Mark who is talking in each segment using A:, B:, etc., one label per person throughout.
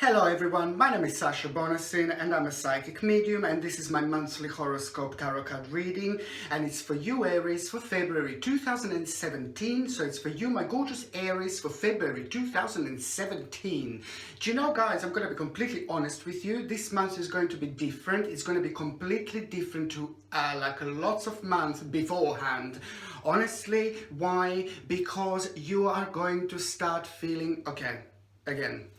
A: Hello everyone, my name is Sasha Bonasin and I'm a psychic medium, and this is my monthly horoscope tarot card reading, and it's for you Aries for February 2017. So it's for you, my gorgeous Aries, for February 2017. Do you know, guys, I'm going to be completely honest with you. This month is going to be different. It's going to be completely different to like lots of months beforehand. Honestly, why? Because you are going to start feeling okay again.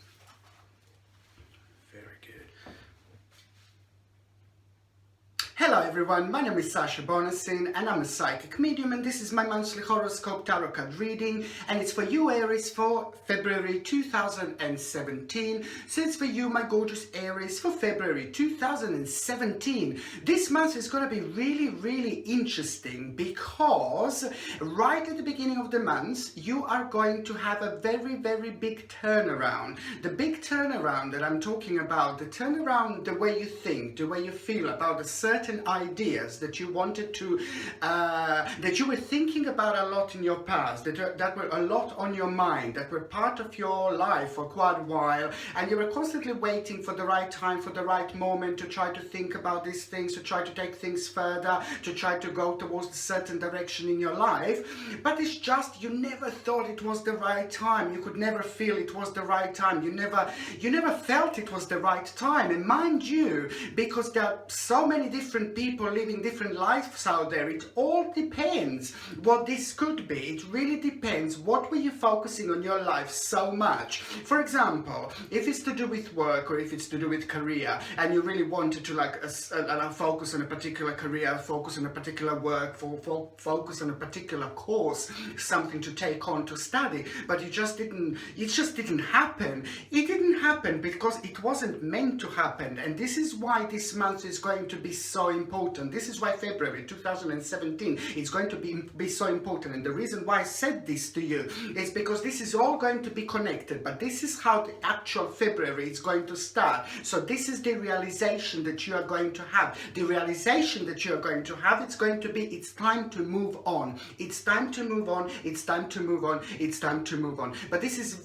A: Hello everyone, my name is Sasha Bonasin and I'm a psychic medium, and this is my monthly horoscope tarot card reading, and it's for you Aries for February 2017. So it's for you, my gorgeous Aries, for February 2017. This month is going to be really interesting because right at the beginning of the month you are going to have a very big turnaround. The big turnaround that I'm talking about, the turnaround, the way you think, the way you feel about a certain ideas that you wanted to, that you were thinking about a lot in your past, that were a lot on your mind, that were part of your life for quite a while, and you were constantly waiting for the right time, for the right moment to try to think about these things, to try to take things further, to try to go towards a certain direction in your life. But it's just you never thought it was the right time. You could never feel it was the right time. You never felt it was the right time. And mind you, because there are so many different people living different lives out there, it all depends what this could be. It really depends what were you focusing on your life so much. For example, if it's to do with work or if it's to do with career, and you really wanted to like focus on a particular career, focus on a particular work, focus on a particular course, something to take on to study, but it just didn't happen. It didn't happen because it wasn't meant to happen. And this is why this month is going to be so important. This is why February 2017 is going to be so important. And the reason why I said this to you is because this is all going to be connected, but this is how the actual February is going to start. So this is the realization that you are going to have. The realization that you are going to have, it's going to be, it's time to move on. It's time to move on. It's time to move on. It's time to move on. But this is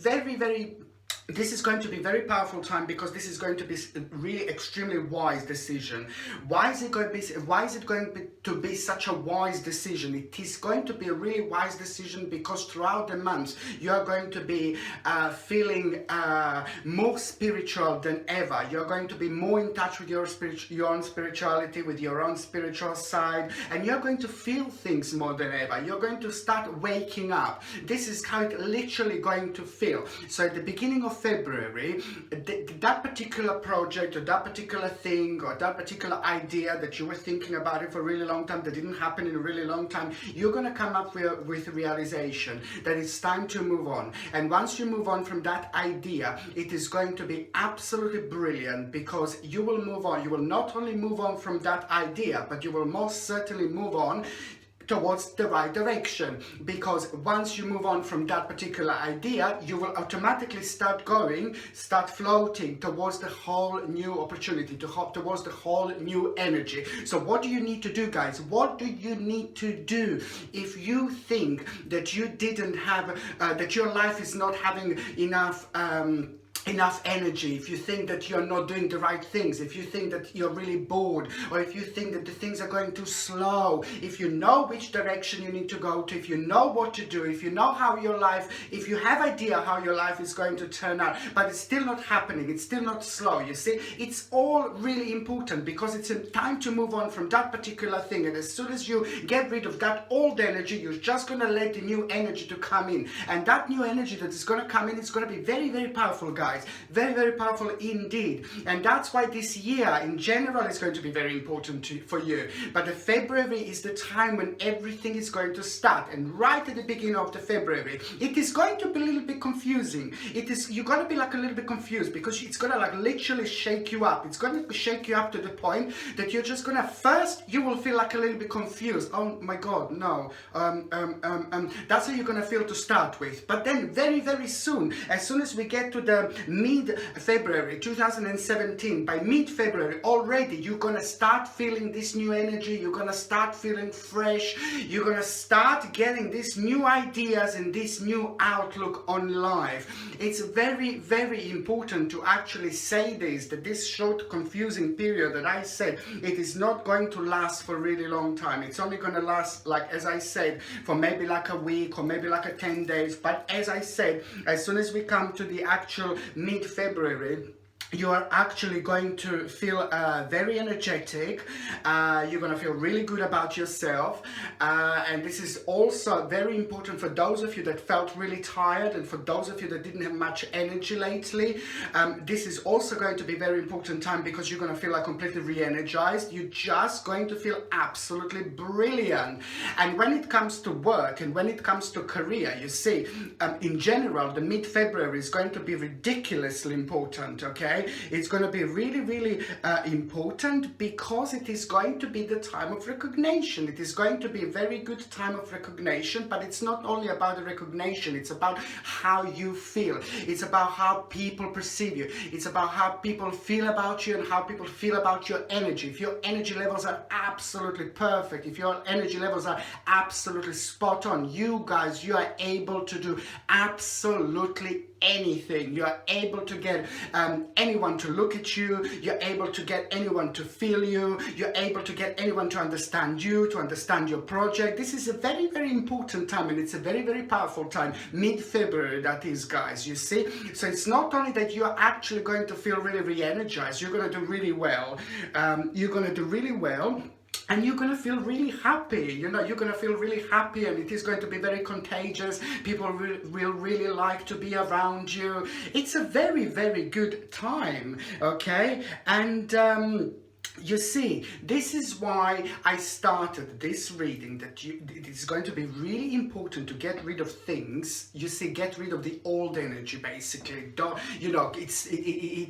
A: this is going to be a very powerful time, because this is going to be a really extremely wise decision. Why is it going to be such a wise decision? It is going to be a really wise decision because throughout the month you are going to be feeling more spiritual than ever. You're going to be more in touch with your own spirituality, with your own spiritual side, and you're going to feel things more than ever. You're going to start waking up. This is how it literally going to feel. So at the beginning of February, that particular project or that particular thing or that particular idea that you were thinking about it for a really long time, that didn't happen in a really long time, you're going to come up with a realization that it's time to move on. And once you move on from that idea, it is going to be absolutely brilliant, because you will move on. You will not only move on from that idea, but you will most certainly move on towards the right direction, because once you move on from that particular idea, you will automatically start floating towards the whole new opportunity, towards the whole new energy. So what do you need to do, guys? What do you need to do if you think that you didn't have, that your life is not having enough energy, if you think that you're not doing the right things, if you think that you're really bored, or if you think that the things are going too slow, if you know which direction you need to go to, if you know what to do, if you know how your life, if you have idea how your life is going to turn out, but it's still not happening, it's still not slow, you see, it's all really important, because it's a time to move on from that particular thing. And as soon as you get rid of that old energy, you're just going to let the new energy to come in, and that new energy that is going to come in is going to be very powerful, guys. Very powerful indeed. And that's why this year in general is going to be very important for you. But the February is the time when everything is going to start. And right at the beginning of the February, it is going to be a little bit confusing. You're going to be like a little bit confused, because it's going to like literally shake you up. It's going to shake you up to the point that you're just going to, first you will feel like a little bit confused. Oh my God, no. That's how you're going to feel to start with. But then very soon, as soon as we get to the mid-February 2017, by mid-February already, you're going to start feeling this new energy, you're going to start feeling fresh, you're going to start getting these new ideas and this new outlook on life. It's very, very important to actually say this, that this short confusing period that I said, it is not going to last for a really long time. It's only going to last, like as I said, for maybe like a week or maybe like a 10 days. But as I said, as soon as we come to the actual mid-February, you are actually going to feel very energetic. You're going to feel really good about yourself. And this is also very important for those of you that felt really tired and for those of you that didn't have much energy lately. This is also going to be a very important time because you're going to feel like completely re-energized. You're just going to feel absolutely brilliant. And when it comes to work and when it comes to career, you see, in general, the mid-February is going to be ridiculously important, okay? It's going to be really, really important because it is going to be the time of recognition. It is going to be a very good time of recognition, but it's not only about the recognition, it's about how you feel. It's about how people perceive you. It's about how people feel about you and how people feel about your energy. If your energy levels are absolutely perfect, if your energy levels are absolutely spot on, you guys, you are able to do absolutely anything. You are able to get anyone to look at you, you're able to get anyone to feel you, you're able to get anyone to understand you, to understand your project. This is a very, very important time, and it's a very, very powerful time, mid-February that is, guys, you see. So it's not only that you're actually going to feel really re-energized, you're going to do really well, and you're going to feel really happy, you know, you're going to feel really happy, and it is going to be very contagious. People will really like to be around you. It's a very, very good time, okay? And you see, this is why I started this reading, that it is going to be really important to get rid of things. You see, get rid of the old energy, basically. Don't, you know, it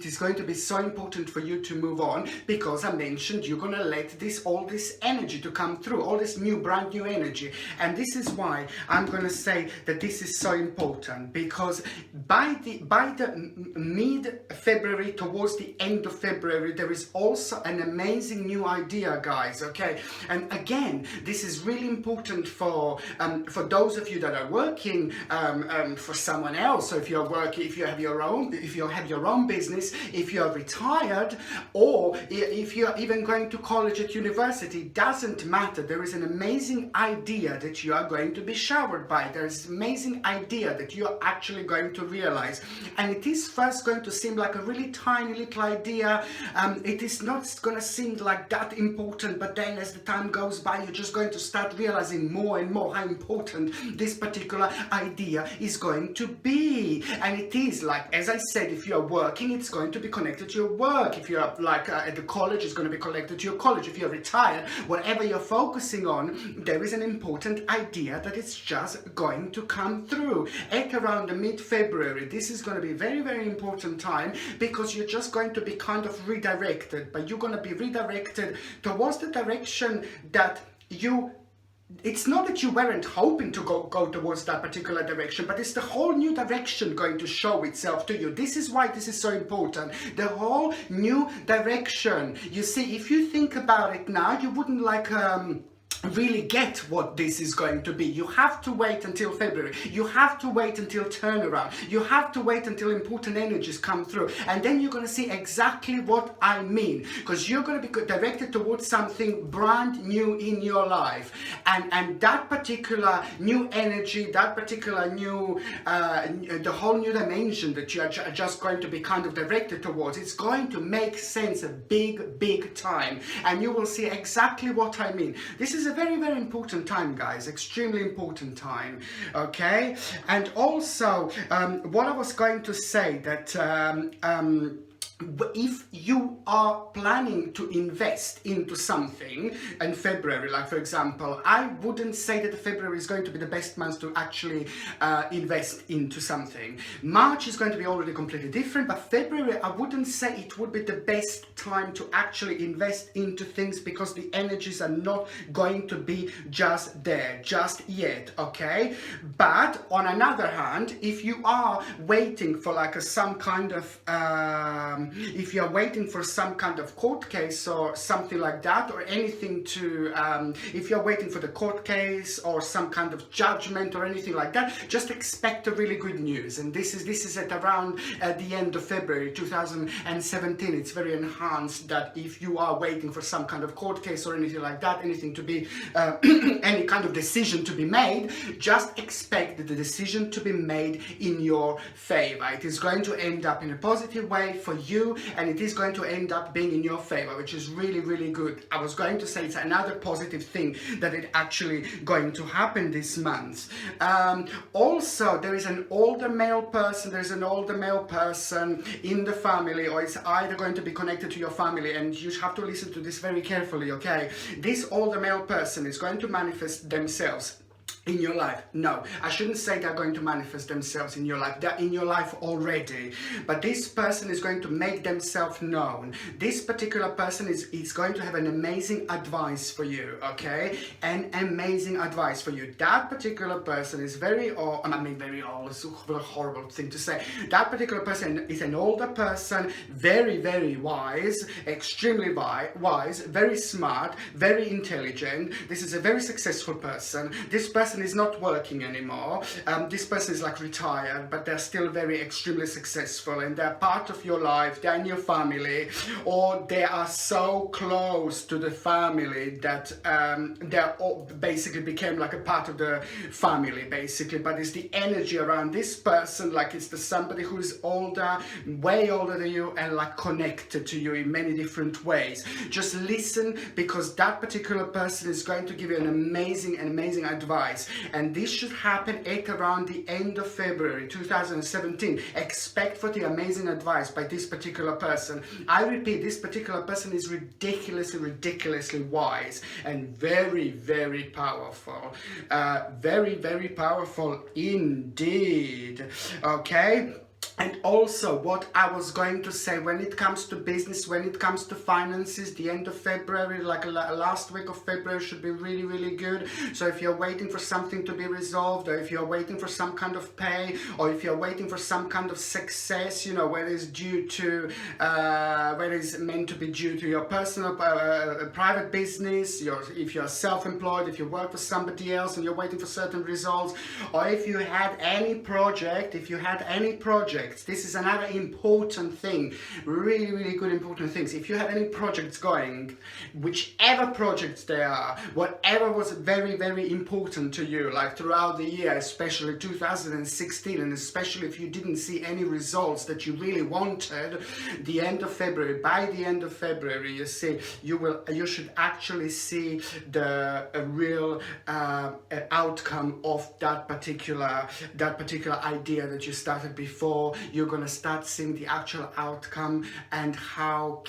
A: is going to be so important for you to move on, because I mentioned you're going to let all this energy to come through, all this brand new energy. And this is why I'm going to say that this is so important, because by the mid-February, towards the end of February, there is also an amazing new idea, guys, okay? And again, this is really important for those of you that are working for someone else. So if you're working, if you have your own business, if you're retired, or if you're even going to college at university, doesn't matter. There is an amazing idea that you are going to be showered by. There is an amazing idea that you're actually going to realize. And it is first going to seem like a really tiny little idea. It is not going to seem like that important, but then as the time goes by, you're just going to start realizing more and more how important this particular idea is going to be. And it is, like, as I said, if you're working, it's going to be connected to your work. If you're like at the college, it's going to be connected to your college. If you're retired, whatever you're focusing on, there is an important idea that it's just going to come through. At around the mid-February, this is going to be a very, very important time, because you're just going to be kind of redirected, but you're going to be redirected towards the direction that it's not that you weren't hoping to go towards that particular direction, but it's the whole new direction going to show itself to you. This is why this is so important. The whole new direction. You see, if you think about it now, you wouldn't really get what this is going to be. You have to wait until February. You have to wait until turnaround. You have to wait until important energies come through. And then you're going to see exactly what I mean, because you're going to be directed towards something brand new in your life. And that particular new energy, that particular new, the whole new dimension that you are just going to be kind of directed towards, it's going to make sense a big, big time. And you will see exactly what I mean. This is a very, very important time, guys, extremely important time, okay? And also, what I was going to say, that if you are planning to invest into something in February, like for example, I wouldn't say that February is going to be the best month to actually invest into something. March is going to be already completely different, but February, I wouldn't say it would be the best time to actually invest into things, because the energies are not going to be just there, just yet, okay? But on another hand, if you are waiting for like some kind of if you're waiting for some kind of court case or something like that, or anything to if you're waiting for the court case or some kind of judgment or anything like that, just expect a really good news. And this is at around the end of February 2017. It's very enhanced that if you are waiting for some kind of court case or anything like that, anything to be any kind of decision to be made, just expect that the decision to be made in your favor. It is going to end up in a positive way for you, and it is going to end up being in your favor, which is really, really good. I was going to say it's another positive thing that is actually going to happen this month. Also, there is an older male person, in the family, or it's either going to be connected to your family, and you have to listen to this very carefully, okay? This older male person is going to manifest themselves in your life. No, I shouldn't say they're going to manifest themselves in your life. They're in your life already. But this person is going to make themselves known. This particular person is going to have an amazing advice for you, okay? An amazing advice for you. That particular person is very old. It's a horrible thing to say. That particular person is an older person, very, very wise, extremely wise, very smart, very intelligent. This is a very successful person. This person is not working anymore. This person is like retired, but they're still very extremely successful, and they're part of your life, they're in your family, or they are so close to the family that they're all basically became like a part of the family, basically. But it's the energy around this person, like it's somebody who is older, way older than you, and like connected to you in many different ways. Just listen, because that particular person is going to give you an amazing advice. And this should happen at around the end of February 2017. Expect for the amazing advice by this particular person. I repeat, this particular person is ridiculously wise and very, very powerful. Very, very powerful indeed. Okay? And also, what I was going to say, when it comes to business, when it comes to finances, the end of February, like last week of February, should be really, really good. So if you're waiting for something to be resolved, or if you're waiting for some kind of pay, or if you're waiting for some kind of success, you know, whether it's due to, whether it's meant to be due to your personal, private business, if you're self-employed, if you work for somebody else and you're waiting for certain results, or if you had any project, this is another important thing, really, really good important things. If you have any projects going, whichever projects they are, whatever was very, very important to you, like throughout the year, especially 2016, and especially if you didn't see any results that you really wanted, by the end of February, you see, you should actually see the real outcome of that particular idea that you started before. You're gonna start seeing the actual outcome, and how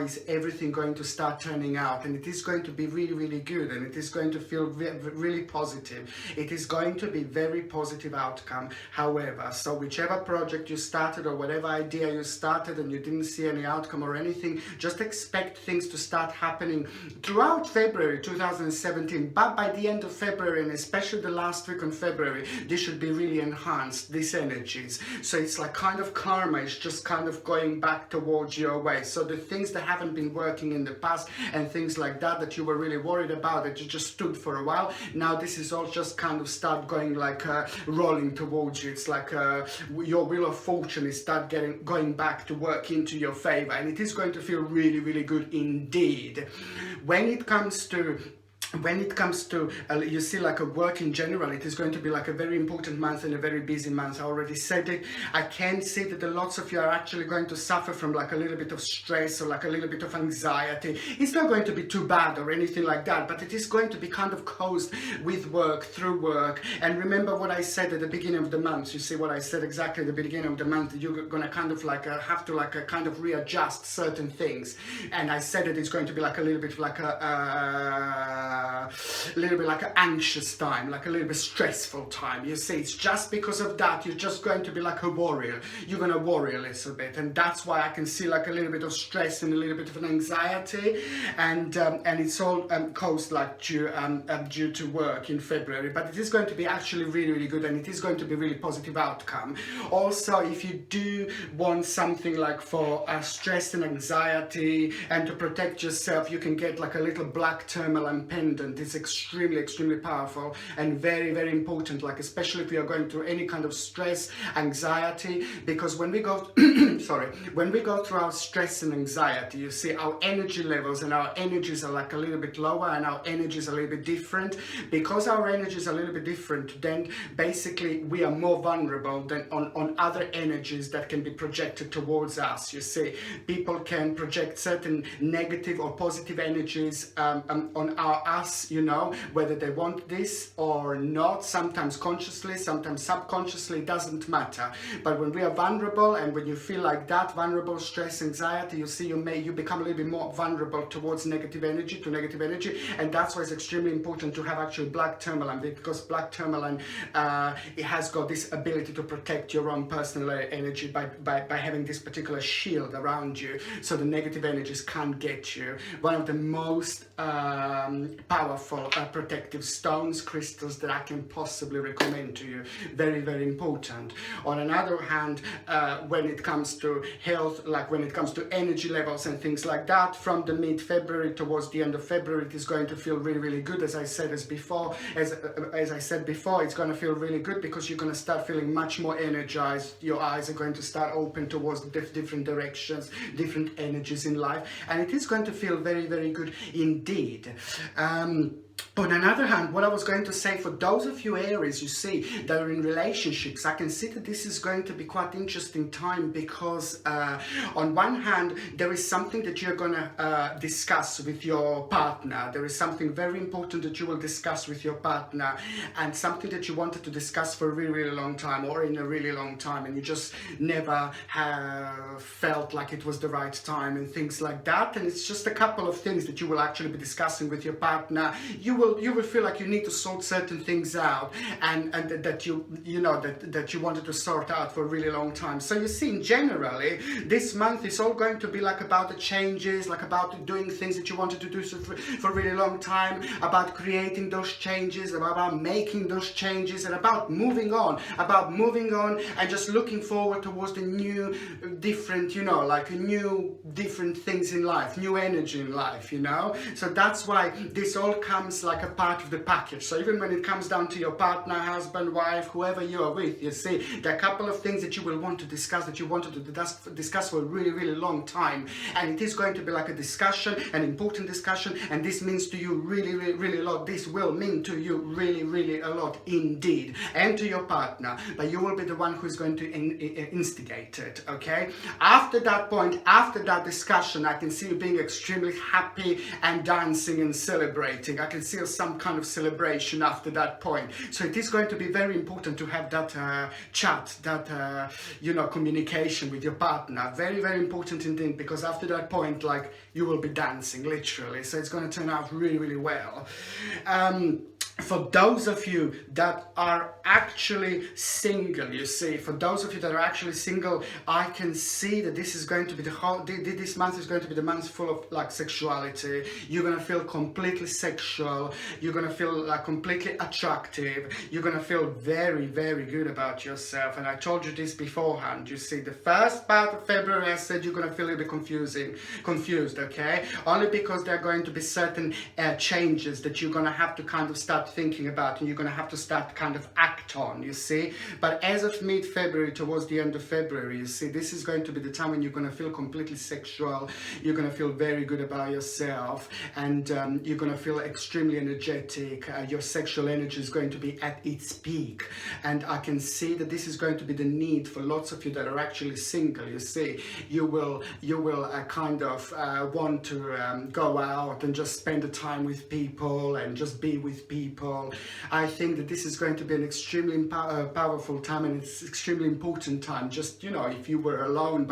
A: is everything going to start turning out, and it is going to be really, really good, and it is going to feel really positive. It is going to be very positive outcome. However, so whichever project you started or whatever idea you started and you didn't see any outcome or anything, just expect things to start happening throughout February 2017. But by the end of February, and especially the last week in February, this should be really enhanced, these energies. So it's like kind of karma is just kind of going back towards your way. So the things that haven't been working in the past and things like that you were really worried about, that you just stood for a while, now this is all just kind of start going like rolling towards you. It's like your wheel of fortune is going back to work into your favor, and it is going to feel really, really good indeed. When it comes to when it comes to, you see, like a work in general, it is going to be like a very important month and a very busy month. I already said it. I can see that lots of you are actually going to suffer from like a little bit of stress or like a little bit of anxiety. It's not going to be too bad or anything like that, but it is going to be kind of caused with work, through work. And remember what I said at the beginning of the month. You see what I said exactly at the beginning of the month, that you're going to kind of like have to like kind of readjust certain things. And I said that it's going to be like a little bit like a little bit like an anxious time, like a little bit stressful time. You see, it's just because of that, you're just going to be like a warrior. You're going to worry a little bit, and that's why I can see like a little bit of stress and a little bit of an anxiety, and it's all caused like due to work in February. But it is going to be actually really, really good, and it is going to be really positive outcome. Also, if you do want something like for stress and anxiety and to protect yourself, you can get like a little black tourmaline pendant. It's extremely powerful and very, very important, like especially if you are going through any kind of stress, anxiety, because when we go when we go through our stress and anxiety, you see our energy levels and our energies are like a little bit lower, and our energies are a little bit different. Because our energies are a little bit different, then basically we are more vulnerable than on other energies that can be projected towards us. You see, people can project certain negative or positive energies on us, you know, whether they want this or not, sometimes consciously, sometimes subconsciously, doesn't matter. But when we are vulnerable, and when you feel like that, vulnerable, stress, anxiety, you see, you become a little bit more vulnerable towards negative energy, and that's why it's extremely important to have actually black tourmaline, because black tourmaline it has got this ability to protect your own personal energy by having this particular shield around you, so the negative energies can't get you. One of the most powerful protective stones, crystals that I can possibly recommend to you. Very, very important. On another hand, when it comes to health, like when it comes to energy levels and things like that, from the mid-February towards the end of February, it is going to feel really, really good. As I said before, it's going to feel really good because you're going to start feeling much more energized. Your eyes are going to start open towards different directions, different energies in life, and it is going to feel very, very good indeed. On another hand, what I was going to say, for those of you Aries, you see, that are in relationships, I can see that this is going to be quite interesting time, because on one hand, there is something that you're going to discuss with your partner. There is something very important that you will discuss with your partner, and something that you wanted to discuss for a really, really long time, or in a really long time, and you just never have felt like it was the right time and things like that. And it's just a couple of things that you will actually be discussing with your partner. You will feel like you need to sort certain things out, and that you wanted to sort out for a really long time. So you see, generally, this month is all going to be like about the changes, like about doing things that you wanted to do for a really long time, about creating those changes, about making those changes, and about moving on and just looking forward towards the new, different, like new, different things in life, new energy in life, So that's why this all comes like a part of the package. So even when it comes down to your partner, husband, wife, whoever you are with, you see, there are a couple of things that you will want to discuss, that you wanted to discuss for a really, really long time. And it is going to be like a discussion, an important discussion, and this means to you really, really, really a lot. This will mean to you really, really a lot indeed, and to your partner, but you will be the one who is going to instigate it, okay? After that point, after that discussion, I can see you being extremely happy and dancing and celebrating. I can see some kind of celebration after that point. So it is going to be very important to have that chat, that communication with your partner. Very, very important indeed, because after that point, like, you will be dancing, literally. So it's going to turn out really, really well. For those of you that are actually single, you see, for those of you that are actually single, I can see that this is going to be this month is going to be the month full of like sexuality. You're going to feel completely sexual. You're going to feel like completely attractive. You're going to feel very, very good about yourself. And I told you this beforehand. You see, the first part of February, I said you're going to feel a bit confused, okay? Only because there are going to be certain changes that you're going to have to kind of start start thinking about and you're going to have to start kind of act on, you see. But as of mid-February, towards the end of February, you see, this is going to be the time when you're going to feel completely sexual, you're going to feel very good about yourself, and you're going to feel extremely energetic. Your sexual energy is going to be at its peak, and I can see that this is going to be the need for lots of you that are actually single. You see, you will kind of want to go out and just spend the time with people and just be with people. I think that this is going to be an extremely powerful time, and it's extremely important time. Just, you know, if you were alone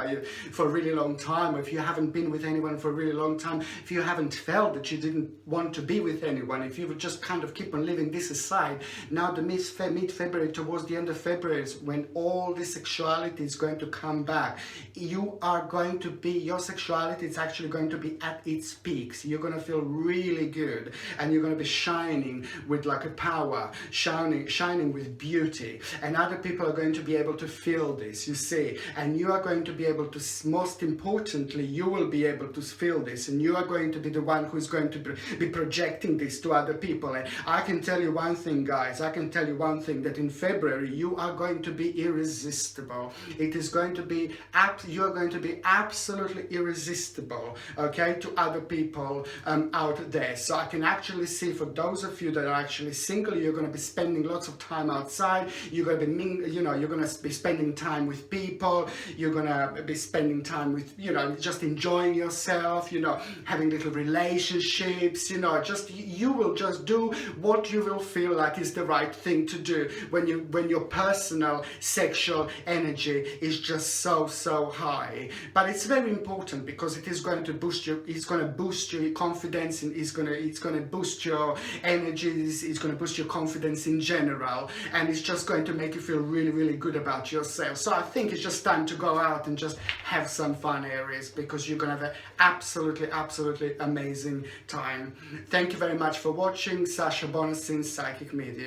A: for a really long time, or if you haven't been with anyone for a really long time, if you haven't felt that you didn't want to be with anyone, if you would just kind of keep on leaving this aside, now the mid-February, towards the end of February, is when all this sexuality is going to come back. You are going to be, your sexuality is actually going to be at its peaks. You're going to feel really good, and you're going to be shining with like a power, shining with beauty, and other people are going to be able to feel this, you see, and you are going to be able to, most importantly, you will be able to feel this, and you are going to be the one who's going to be projecting this to other people. And I can tell you one thing, guys, I can tell you one thing, that in February you are going to be irresistible. It is going to be, you are going to be absolutely irresistible, okay, to other people out there. So I can actually see, for those of you that are actually single, you're going to be spending lots of time outside, you're going to be, you know, you're going to be spending time with people, you're going to be spending time with, you know, just enjoying yourself, you know, having little relationships, you know, just, you will just do what you will feel like is the right thing to do when your personal sexual energy is just so high. But it's very important, because it is going to boost your, it's going to boost your confidence, and it's going to boost your energies, it's going to boost your confidence in general, and it's just going to make you feel really good about yourself. So I think it's just time to go out and just have some fun, Aries, because you're going to have an absolutely amazing time. Thank you very much for watching. Sasha Bonasin, Psychic Media.